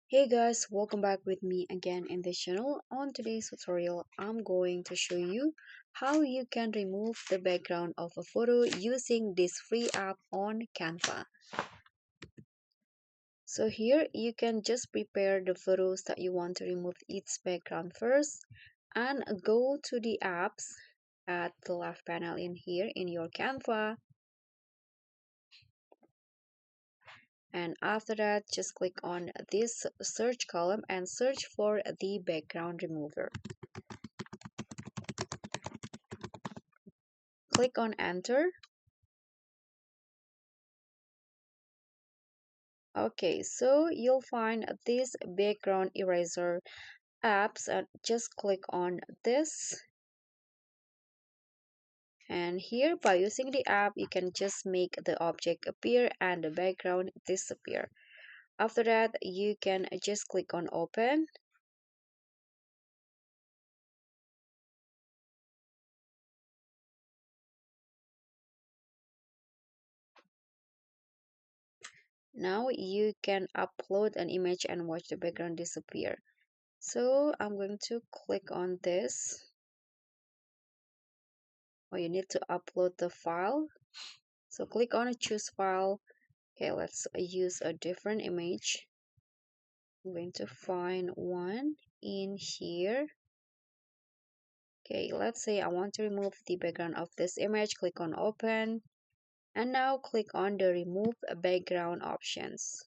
Hey guys, welcome back with me again in this channel. On today's tutorial, I'm going to show you how you can remove the background of a photo using this free app on Canva. So here you can just prepare the photos that you want to remove its background first and go to the apps at the left panel in here in your Canva, and after that just click on this search column and search for the background remover. Click on enter. Okay, so you'll find this background eraser apps and just click on this, and here by using the app you can just make the object appear and the background disappear. After that you can just click on open. Now you can upload an image and watch the background disappear. So I'm going to click on this, or you need to upload the file. So click on choose file. Okay, let's use a different image. I'm going to find one in here. Okay, let's say I want to remove the background of this image. Click on open, and now click on the remove background options.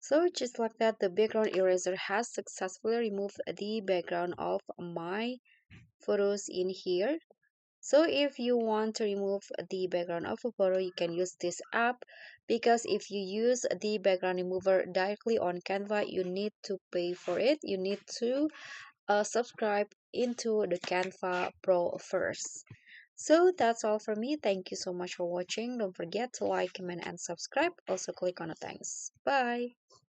So just like that, the background eraser has successfully removed the background of my photos in here. So if you want to remove the background of a photo, you can use this app, because if you use the background remover directly on Canva, you need to pay for it. You need to subscribe into the Canva Pro first. So that's all for me. Thank you so much for watching. Don't forget to like, comment, and subscribe. Also click on the thanks. Bye.